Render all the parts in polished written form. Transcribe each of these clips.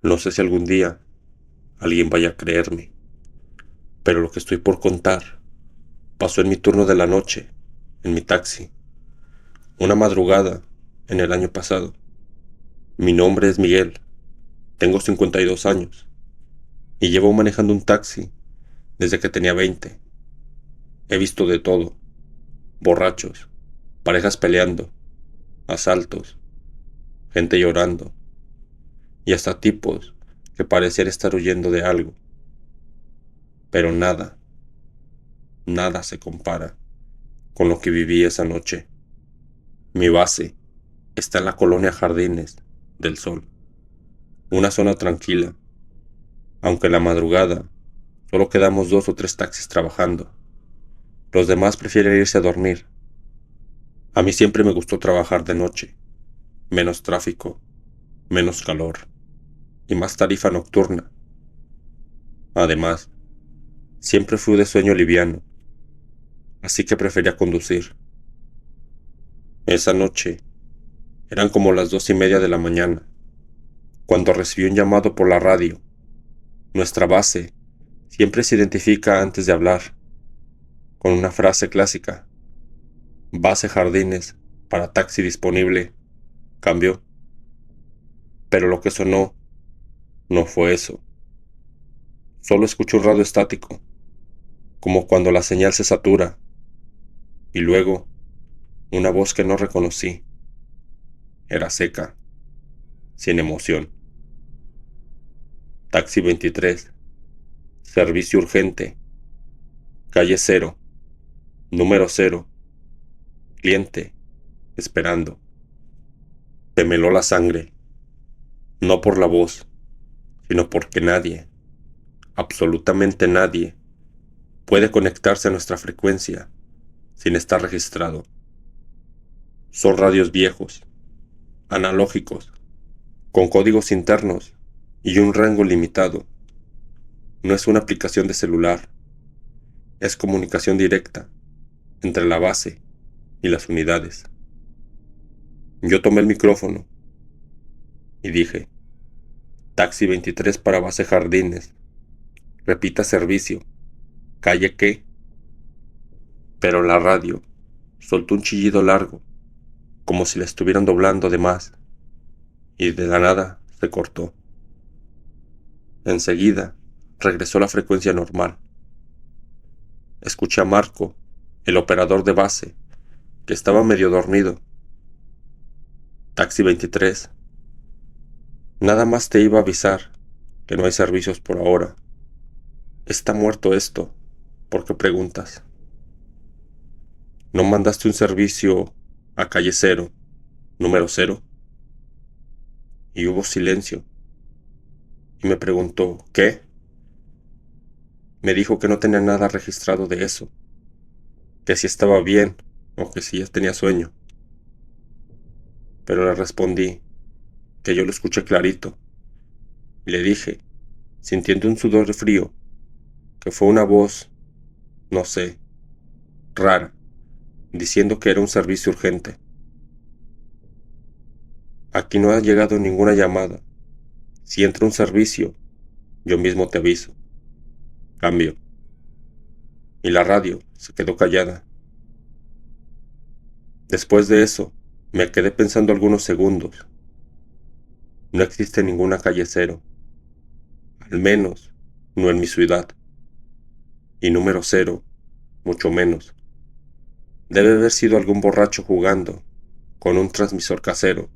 No sé si algún día alguien vaya a creerme, pero lo que estoy por contar pasó en mi turno de la noche, en mi taxi, una madrugada en el año pasado. Mi nombre es Miguel, tengo 52 años y llevo manejando un taxi desde que tenía 20. He visto de todo: borrachos, parejas peleando, asaltos, gente llorando y hasta tipos que parecían estar huyendo de algo. Pero nada, nada se compara con lo que viví esa noche. Mi base está en la colonia Jardines del Sol, una zona tranquila, aunque en la madrugada solo quedamos 2 o 3 taxis trabajando. Los demás prefieren irse a dormir. A mí siempre me gustó trabajar de noche: menos tráfico, menos calor y más tarifa nocturna. Además, siempre fui de sueño liviano, así que prefería conducir. Esa noche eran como las 2:30 de la mañana, cuando recibí un llamado por la radio. Nuestra base siempre se identifica antes de hablar con una frase clásica: Base Jardines para taxi disponible. Cambió. Pero lo que sonó no fue eso. Solo escuché un radio estático, como cuando la señal se satura, y luego una voz que no reconocí. Era seca, sin emoción. Taxi 23, servicio urgente, calle 0, número 0, cliente, esperando. Se me heló la sangre, no por la voz, sino porque nadie, absolutamente nadie, puede conectarse a nuestra frecuencia sin estar registrado. Son radios viejos, analógicos, con códigos internos y un rango limitado. No es una aplicación de celular, es comunicación directa entre la base y las unidades. Yo tomé el micrófono y dije: Taxi 23 para base Jardines, repita servicio, calle qué. Pero la radio soltó un chillido largo, como si la estuvieran doblando de más, y de la nada se cortó. Enseguida regresó la frecuencia normal. Escuché a Marco, el operador de base, que estaba medio dormido. Taxi 23. Nada más te iba a avisar que no hay servicios por ahora. Está muerto esto. ¿Por qué preguntas? ¿No mandaste un servicio a calle 0, número 0? Y hubo silencio. Y me preguntó: ¿qué? Me dijo que no tenía nada registrado de eso, que si estaba bien o que si ya tenía sueño. Pero le respondí que yo lo escuché clarito, y le dije, sintiendo un sudor de frío, que fue una voz, no sé, rara, diciendo que era un servicio urgente. Aquí no ha llegado ninguna llamada. Si entra un servicio, yo mismo te aviso. Cambio. Y la radio se quedó callada. Después de eso, me quedé pensando algunos segundos. No existe ninguna calle 0, al menos no en mi ciudad. Y número 0, mucho menos. Debe haber sido algún borracho jugando con un transmisor casero.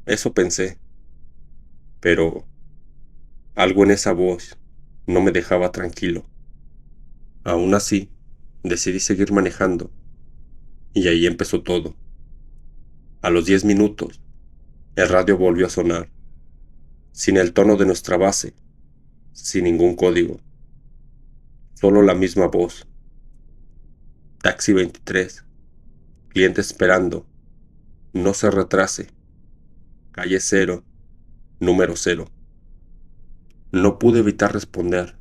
Eso pensé, pero algo en esa voz no me dejaba tranquilo. Aún así, decidí seguir manejando, y ahí empezó todo. A los 10 minutos, el radio volvió a sonar, sin el tono de nuestra base, sin ningún código, solo la misma voz. Taxi 23, cliente esperando, no se retrase, calle 0, número 0. No pude evitar responder,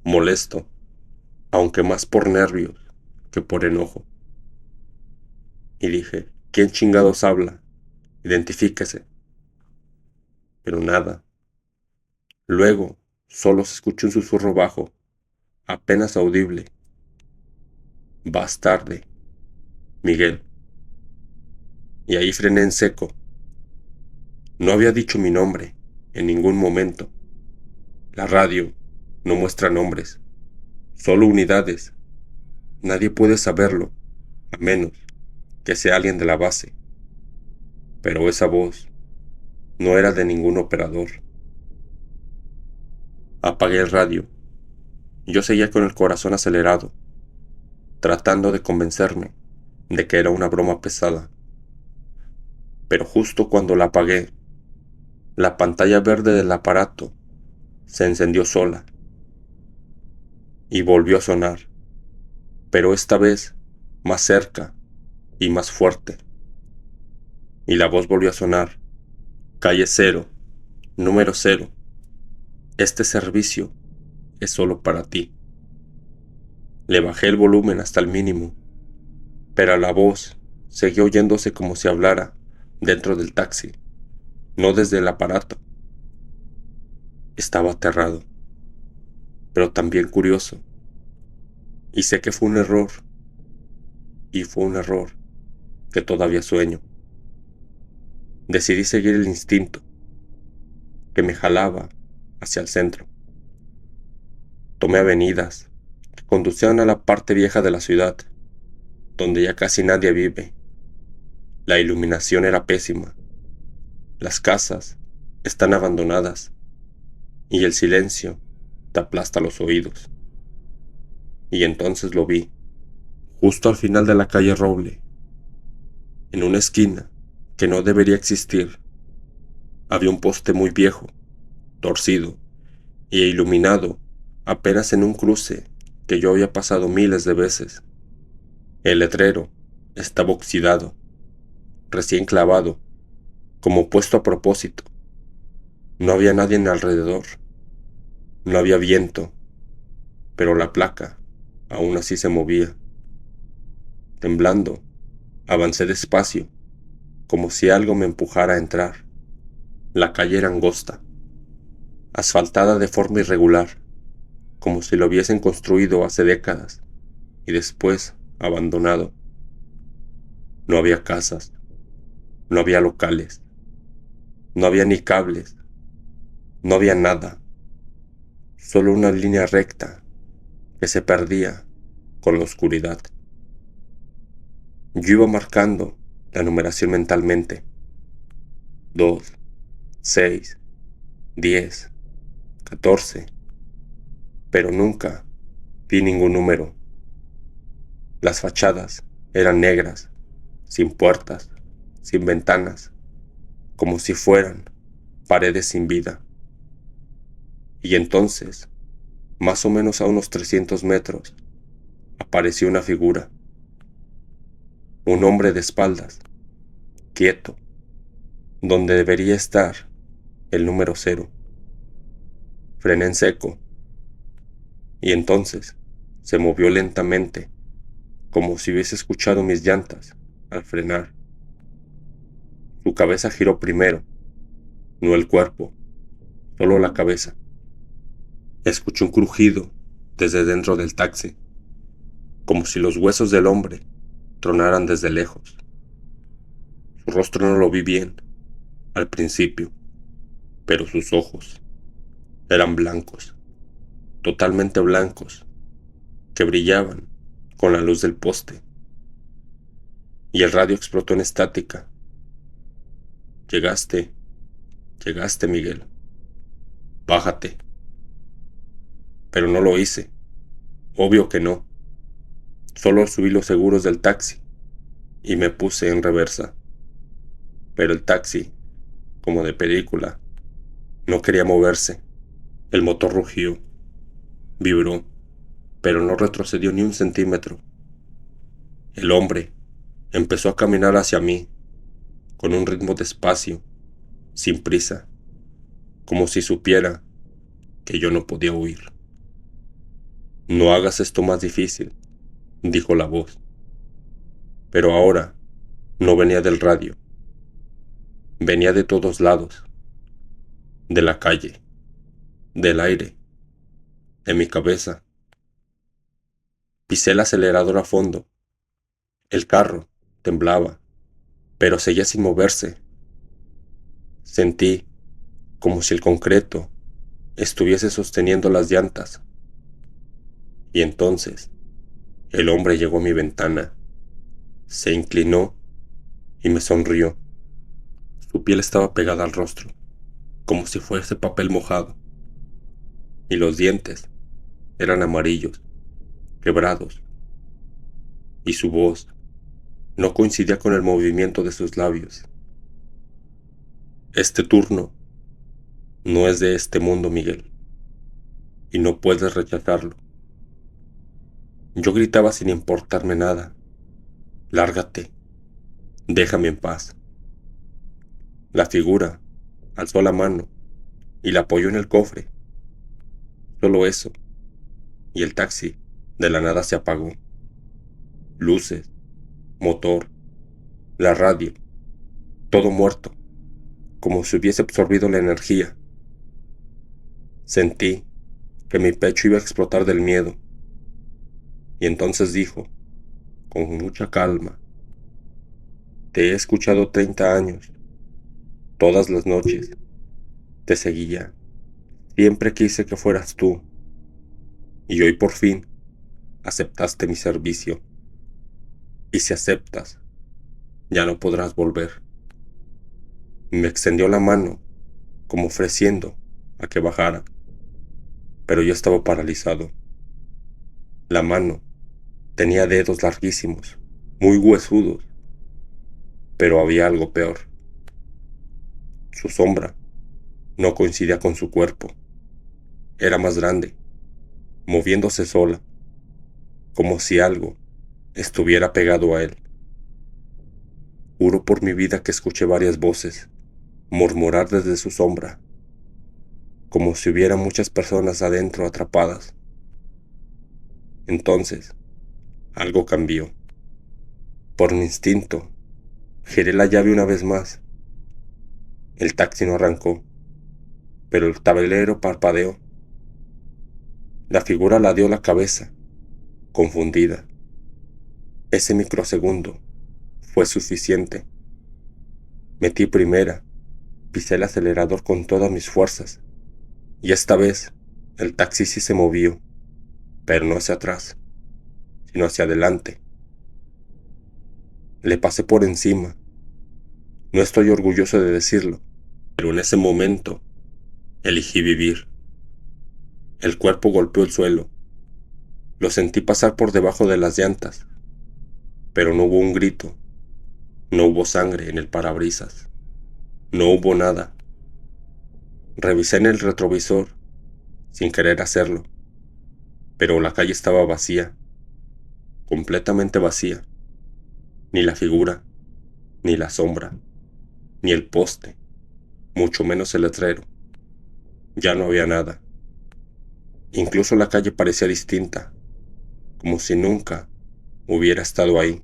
molesto, aunque más por nervios que por enojo. Y dije: ¿quién chingados habla? Identifíquese. Pero nada. Luego, solo se escuchó un susurro bajo, apenas audible. Vas tarde, Miguel. Y ahí frené en seco. No había dicho mi nombre en ningún momento. La radio no muestra nombres, solo unidades. Nadie puede saberlo, a menos que sea alguien de la base. Pero esa voz no era de ningún operador. Apagué el radio. Yo seguía con el corazón acelerado, tratando de convencerme de que era una broma pesada. Pero justo cuando la apagué, la pantalla verde del aparato se encendió sola y volvió a sonar, pero esta vez más cerca y más fuerte. Y la voz volvió a sonar. Calle 0, número 0. Este servicio es solo para ti. Le bajé el volumen hasta el mínimo, pero la voz seguía oyéndose como si hablara dentro del taxi, no desde el aparato. Estaba aterrado, pero también curioso. Y sé que fue un error, y fue un error que todavía sueño. Decidí seguir el instinto que me jalaba hacia el centro. Tomé avenidas que conducían a la parte vieja de la ciudad, donde ya casi nadie vive. La iluminación era pésima. Las casas están abandonadas y el silencio te aplasta los oídos. Y entonces lo vi, justo al final de la calle Roble, en una esquina que no debería existir. Había un poste muy viejo, torcido e iluminado apenas en un cruce que yo había pasado miles de veces. El letrero estaba oxidado, recién clavado, como puesto a propósito. No había nadie en alrededor. No había viento, pero la placa aún así se movía. Temblando, avancé despacio, como si algo me empujara a entrar. La calle era angosta, asfaltada de forma irregular, como si lo hubiesen construido hace décadas y después abandonado. No había casas, no había locales, no había ni cables, no había nada, solo una línea recta que se perdía con la oscuridad. Yo iba marcando la numeración mentalmente: 2, 6, 10, 14, pero nunca vi ningún número. Las fachadas eran negras, sin puertas, sin ventanas, como si fueran paredes sin vida. Y entonces, más o menos a unos 300 metros, apareció una figura. Un hombre de espaldas, quieto, donde debería estar el número 0. Frené en seco, y entonces se movió lentamente, como si hubiese escuchado mis llantas al frenar. Su cabeza giró primero, no el cuerpo, solo la cabeza. Escuché un crujido desde dentro del taxi, como si los huesos del hombre tronaran desde lejos. Su rostro no lo vi bien al principio, pero sus ojos eran blancos, totalmente blancos, que brillaban con la luz del poste. Y el radio explotó en estática. Llegaste, Miguel. Bájate. Pero no lo hice. Obvio que no. Solo subí los seguros del taxi y me puse en reversa. Pero el taxi, como de película, no quería moverse. El motor rugió, vibró, pero no retrocedió ni un centímetro. El hombre empezó a caminar hacia mí, con un ritmo despacio, sin prisa, como si supiera que yo no podía huir. No hagas esto más difícil, dijo la voz. Pero ahora no venía del radio. Venía de todos lados, de la calle. del aire, en mi cabeza. Pisé el acelerador a fondo. El carro temblaba, pero seguía sin moverse. Sentí como si el concreto estuviese sosteniendo las llantas. Y entonces, el hombre llegó a mi ventana, se inclinó y me sonrió. Su piel estaba pegada al rostro, como si fuese papel mojado, y los dientes eran amarillos, quebrados, y su voz no coincidía con el movimiento de sus labios. Este turno no es de este mundo, Miguel, y no puedes rechazarlo. Yo gritaba sin importarme nada. Lárgate, déjame en paz. La figura alzó la mano y la apoyó en el cofre. Solo eso, y el taxi de la nada se apagó. Luces, motor, la radio, todo muerto, como si hubiese absorbido la energía. Sentí que mi pecho iba a explotar del miedo. Y entonces dijo, con mucha calma, te he escuchado 30 años, todas las noches, te seguía, siempre quise que fueras tú, y hoy por fin aceptaste mi servicio. Y si aceptas, ya no podrás volver. Me extendió la mano, como ofreciendo a que bajara, pero yo estaba paralizado. La mano tenía dedos larguísimos, muy huesudos, pero había algo peor. Su sombra no coincidía con su cuerpo. Era más grande, moviéndose sola, como si algo estuviera pegado a él. Juro por mi vida que escuché varias voces murmurar desde su sombra, como si hubiera muchas personas adentro atrapadas. Entonces, algo cambió. Por mi instinto, giré la llave una vez más. El taxi no arrancó, pero el tablero parpadeó. La figura ladeó la cabeza, confundida. Ese microsegundo fue suficiente. Metí primera, pisé el acelerador con todas mis fuerzas, y esta vez el taxi sí se movió, pero no hacia atrás, sino hacia adelante. Le pasé por encima. No estoy orgulloso de decirlo, pero en ese momento elegí vivir. El cuerpo golpeó el suelo. Lo sentí pasar por debajo de las llantas, pero no hubo un grito, no hubo sangre en el parabrisas, no hubo nada. Revisé en el retrovisor, sin querer hacerlo, pero la calle estaba vacía, completamente vacía. Ni la figura, ni la sombra, ni el poste, mucho menos el letrero. Ya no había nada. Incluso la calle parecía distinta, como si nunca hubiera estado ahí.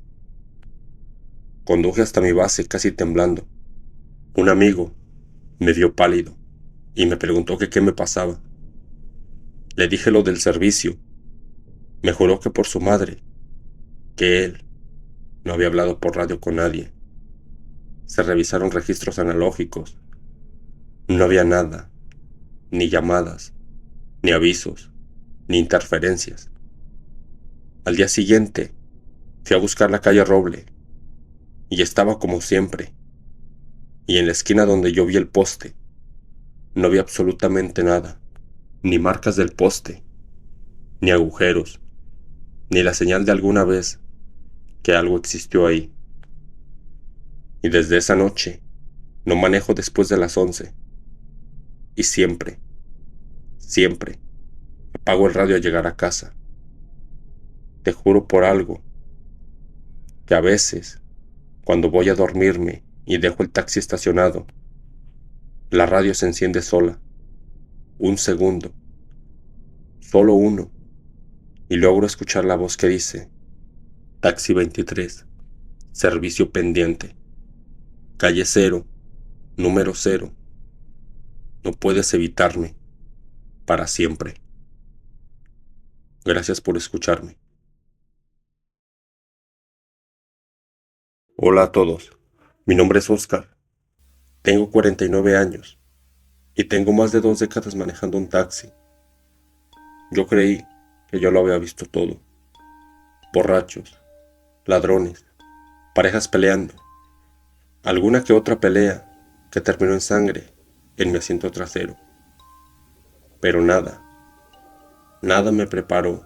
Conduje hasta mi base casi temblando. Un amigo me vio pálido y me preguntó que qué me pasaba. Le dije lo del servicio. Me juró que por su madre, que él no había hablado por radio con nadie. Se revisaron registros analógicos. No había nada, ni llamadas, ni avisos, ni interferencias. Al día siguiente, fui a buscar la calle Roble, y estaba como siempre. Y en la esquina donde yo vi el poste, no vi absolutamente nada, ni marcas del poste, ni agujeros, ni la señal de alguna vez que algo existió ahí. Y desde esa noche, no manejo después de las 11. Y siempre, siempre, apago el radio al llegar a casa. Te juro por algo, que a veces, cuando voy a dormirme y dejo el taxi estacionado, la radio se enciende sola, un segundo, solo uno, y logro escuchar la voz que dice, Taxi 23, servicio pendiente, calle 0, número 0, no puedes evitarme. para siempre. Gracias por escucharme. Hola a todos, mi nombre es Oscar, tengo 49 años y tengo más de 2 décadas manejando un taxi. Yo creí que yo lo había visto todo: borrachos, ladrones, parejas peleando, alguna que otra pelea que terminó en sangre en mi asiento trasero. Pero nada me preparó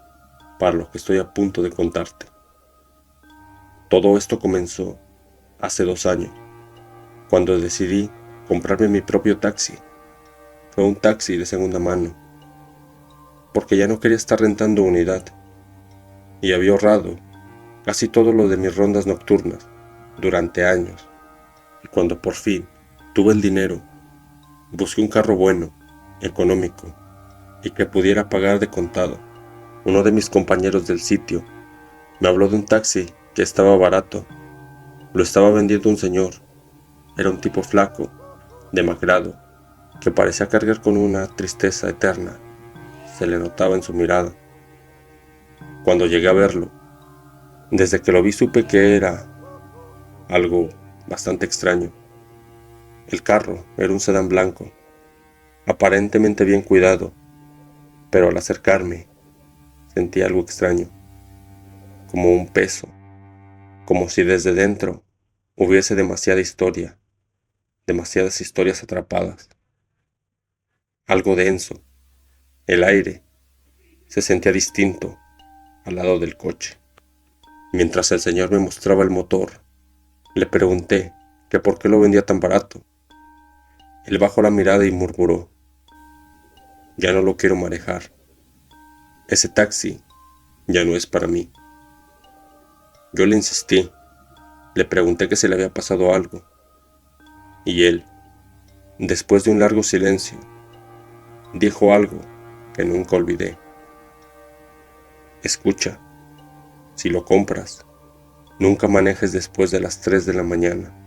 para lo que estoy a punto de contarte. Todo esto comenzó hace 2 años, cuando decidí comprarme mi propio taxi. Fue un taxi de segunda mano, porque ya no quería estar rentando unidad, y había ahorrado casi todo lo de mis rondas nocturnas durante años. Y cuando por fin tuve el dinero, busqué un carro bueno, económico, y que pudiera pagar de contado. Uno de mis compañeros del sitio me habló de un taxi que estaba barato. Lo estaba vendiendo un señor. Era un tipo flaco, demacrado, que parecía cargar con una tristeza eterna. Se le notaba en su mirada. Cuando llegué a verlo, desde que lo vi supe que era algo bastante extraño. El carro era un sedán blanco, aparentemente bien cuidado, pero al acercarme sentí algo extraño, como un peso, como si desde dentro hubiese demasiada historia, demasiadas historias atrapadas. Algo denso. El aire se sentía distinto al lado del coche. Mientras el señor me mostraba el motor, le pregunté que por qué lo vendía tan barato. Él bajó la mirada y murmuró: ya no lo quiero manejar. Ese taxi ya no es para mí. Yo le insistí, le pregunté que si le había pasado algo, y él, después de un largo silencio, dijo algo que nunca olvidé: escucha, si lo compras, nunca manejes después de las 3 de la mañana.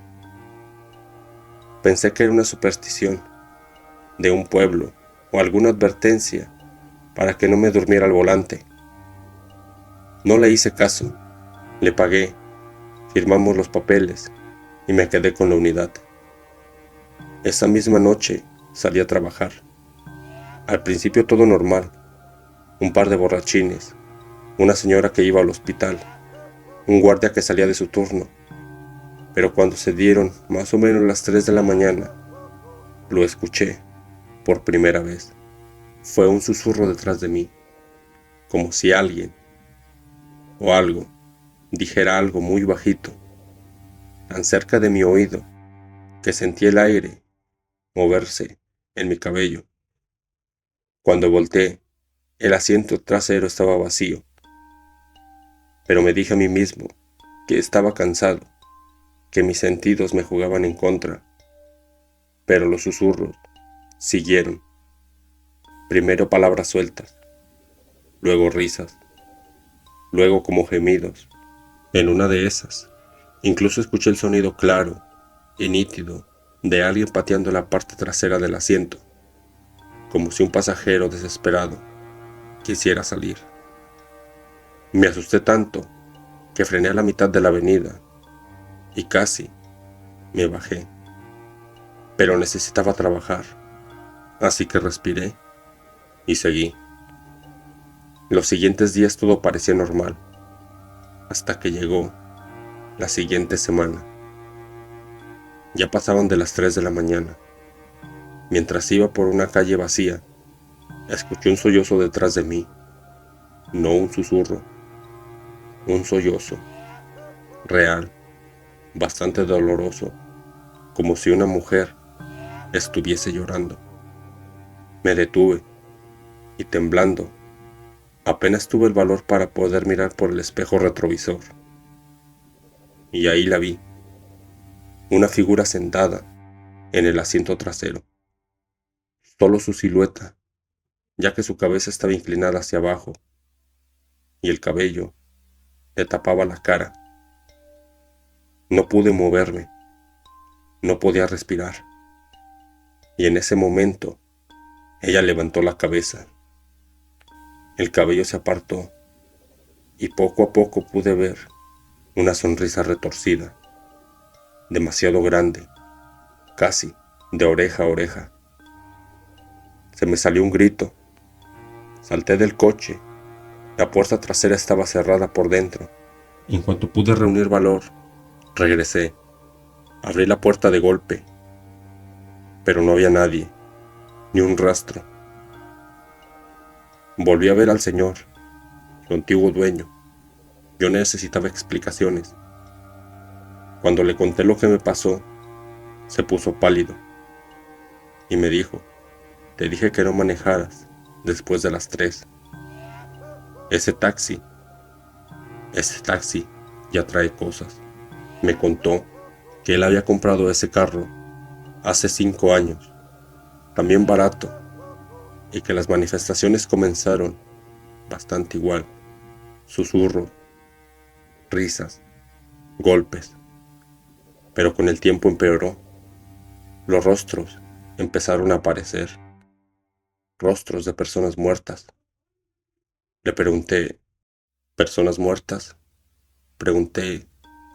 Pensé que era una superstición de un pueblo o alguna advertencia para que no me durmiera al volante. No le hice caso, le pagué, firmamos los papeles y me quedé con la unidad. Esa misma noche salí a trabajar. Al principio todo normal, un par de borrachines, una señora que iba al hospital, un guardia que salía de su turno. Pero cuando se dieron más o menos las 3 de la mañana, lo escuché por primera vez. Fue un susurro detrás de mí, como si alguien o algo dijera algo muy bajito, tan cerca de mi oído que sentí el aire moverse en mi cabello. Cuando volteé, el asiento trasero estaba vacío, pero me dije a mí mismo que estaba cansado, que mis sentidos me jugaban en contra. Pero los susurros siguieron. Primero palabras sueltas, luego risas, luego como gemidos. En una de esas, incluso escuché el sonido claro y nítido de alguien pateando la parte trasera del asiento, como si un pasajero desesperado quisiera salir. Me asusté tanto que frené a la mitad de la avenida y casi me bajé, pero necesitaba trabajar, así que respiré y seguí. Los siguientes días todo parecía normal, hasta que llegó la siguiente semana. Ya pasaban de las 3 de la mañana. Mientras iba por una calle vacía, escuché un sollozo detrás de mí. No un susurro, un sollozo, real, bastante doloroso, como si una mujer estuviese llorando. Me detuve y, temblando, apenas tuve el valor para poder mirar por el espejo retrovisor. Y ahí la vi, una figura sentada en el asiento trasero. Solo su silueta, ya que su cabeza estaba inclinada hacia abajo y el cabello le tapaba la cara. No pude moverme, no podía respirar. Y en ese momento Ella levantó la cabeza. El cabello se apartó y poco a poco pude ver una sonrisa retorcida, demasiado grande, casi de oreja a oreja. Se me salió un grito. Salté del coche. La puerta trasera estaba cerrada por dentro. En cuanto pude reunir valor, regresé. Abrí la puerta de golpe, pero no había nadie, ni un rastro. Volví a ver al señor, su antiguo dueño. Yo necesitaba explicaciones. Cuando le conté lo que me pasó, se puso pálido y me dijo: te dije que no manejaras después de las 3. Ese taxi ya trae cosas. Me contó que él había comprado ese carro hace 5 años, también barato, y que las manifestaciones comenzaron bastante igual. Susurros, risas, golpes. Pero con el tiempo empeoró. Los rostros empezaron a aparecer. Rostros de personas muertas. Le pregunté: ¿personas muertas? Pregunté,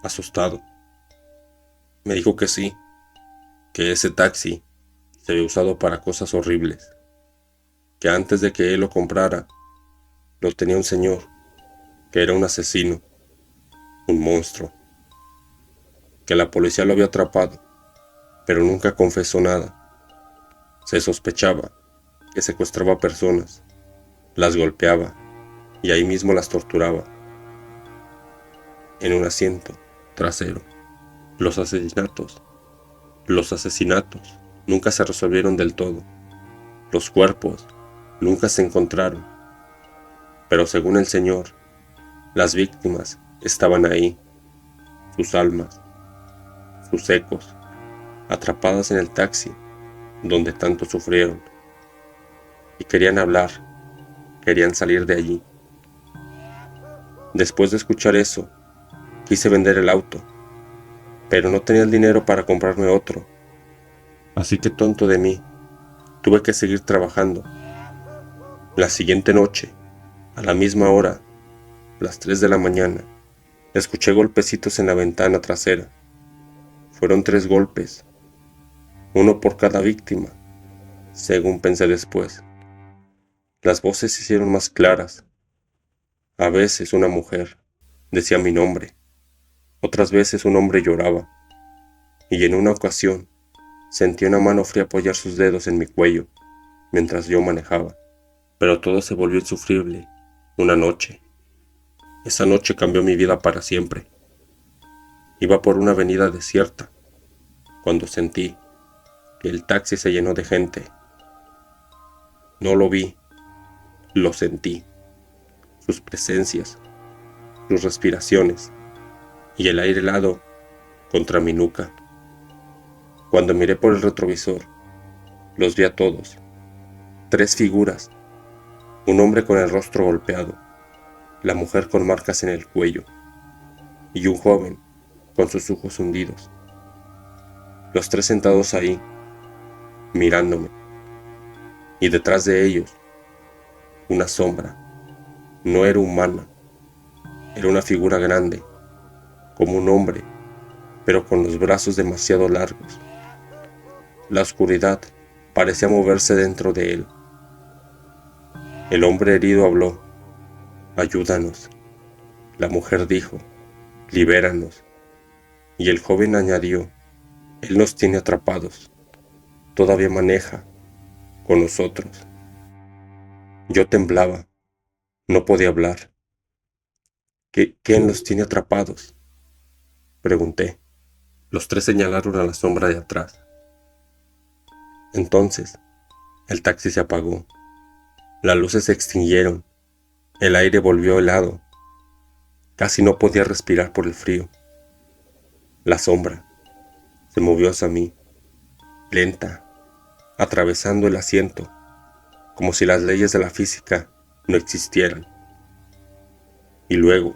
asustado. Me dijo que sí, que ese taxi se había usado para cosas horribles, que antes de que él lo comprara, lo tenía un señor, que era un asesino, un monstruo, que la policía lo había atrapado, pero nunca confesó nada. Se sospechaba que secuestraba personas, las golpeaba y ahí mismo las torturaba, en un asiento trasero. Los asesinatos nunca se resolvieron del todo. Los cuerpos nunca se encontraron. Pero según el señor, las víctimas estaban ahí, sus almas, sus ecos, atrapadas en el taxi donde tanto sufrieron. Y querían hablar, querían salir de allí. Después de escuchar eso, quise vender el auto, pero no tenía el dinero para comprarme otro. Así que, tonto de mí, tuve que seguir trabajando. La siguiente noche, a la misma hora, las 3 de la mañana, escuché golpecitos en la ventana trasera. Fueron 3 golpes, uno por cada víctima, según pensé después. Las voces se hicieron más claras. A veces una mujer decía mi nombre, otras veces un hombre lloraba, y en una ocasión sentí una mano fría apoyar sus dedos en mi cuello mientras yo manejaba. Pero todo se volvió insufrible una noche. Esa noche cambió mi vida para siempre. Iba por una avenida desierta cuando sentí que el taxi se llenó de gente. No lo vi, lo sentí. Sus presencias, sus respiraciones y el aire helado contra mi nuca. Cuando miré por el retrovisor, los vi a todos. 3 figuras: un hombre con el rostro golpeado, la mujer con marcas en el cuello y un joven con sus ojos hundidos. Los 3 sentados ahí, mirándome, y detrás de ellos, una sombra. No era humana, era una figura grande, como un hombre, pero con los brazos demasiado largos. La oscuridad parecía moverse dentro de él. El hombre herido habló: ayúdanos. La mujer dijo: libéranos. Y el joven añadió: él nos tiene atrapados. Todavía maneja con nosotros. Yo temblaba, no podía hablar. ¿Quién los tiene atrapados?, pregunté. Los 3 señalaron a la sombra de atrás. Entonces, el taxi se apagó. Las luces se extinguieron. El aire volvió helado. Casi no podía respirar por el frío. La sombra se movió hacia mí, lenta, atravesando el asiento, como si las leyes de la física no existieran. Y luego,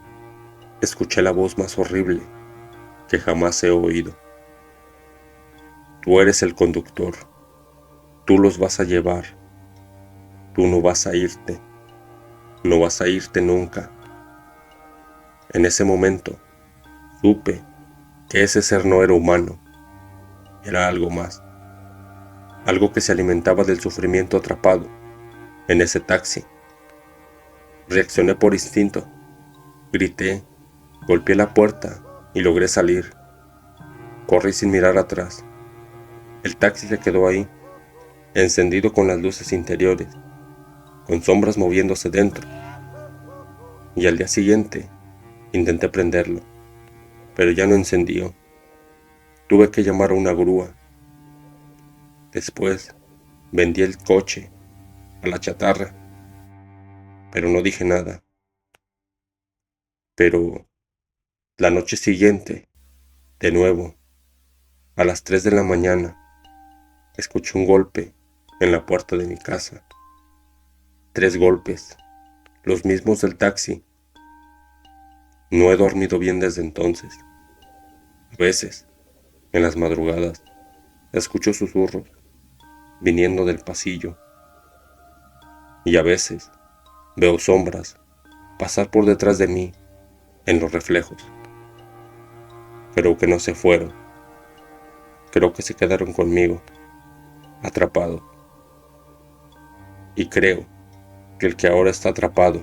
escuché la voz más horrible que jamás he oído. Tú eres el conductor. Tú los vas a llevar. Tú no vas a irte, no vas a irte nunca. En ese momento supe que ese ser no era humano, era algo más, algo que se alimentaba del sufrimiento atrapado en ese taxi. Reaccioné por instinto, grité, golpeé la puerta y logré salir. Corrí sin mirar atrás. El taxi se quedó ahí, encendido con las luces interiores, con sombras moviéndose dentro. Y al día siguiente intenté prenderlo, pero ya no encendió. Tuve que llamar a una grúa. Después vendí el coche a la chatarra, pero no dije nada. Pero la noche siguiente, de nuevo, a las 3 de la mañana, escuché un golpe en la puerta de mi casa. 3 golpes, los mismos del taxi. No he dormido bien desde entonces. A veces, en las madrugadas, escucho susurros viniendo del pasillo y a veces veo sombras pasar por detrás de mí en los reflejos. Creo que no se fueron, creo que se quedaron conmigo, atrapados. Y creo que el que ahora está atrapado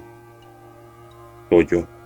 soy yo.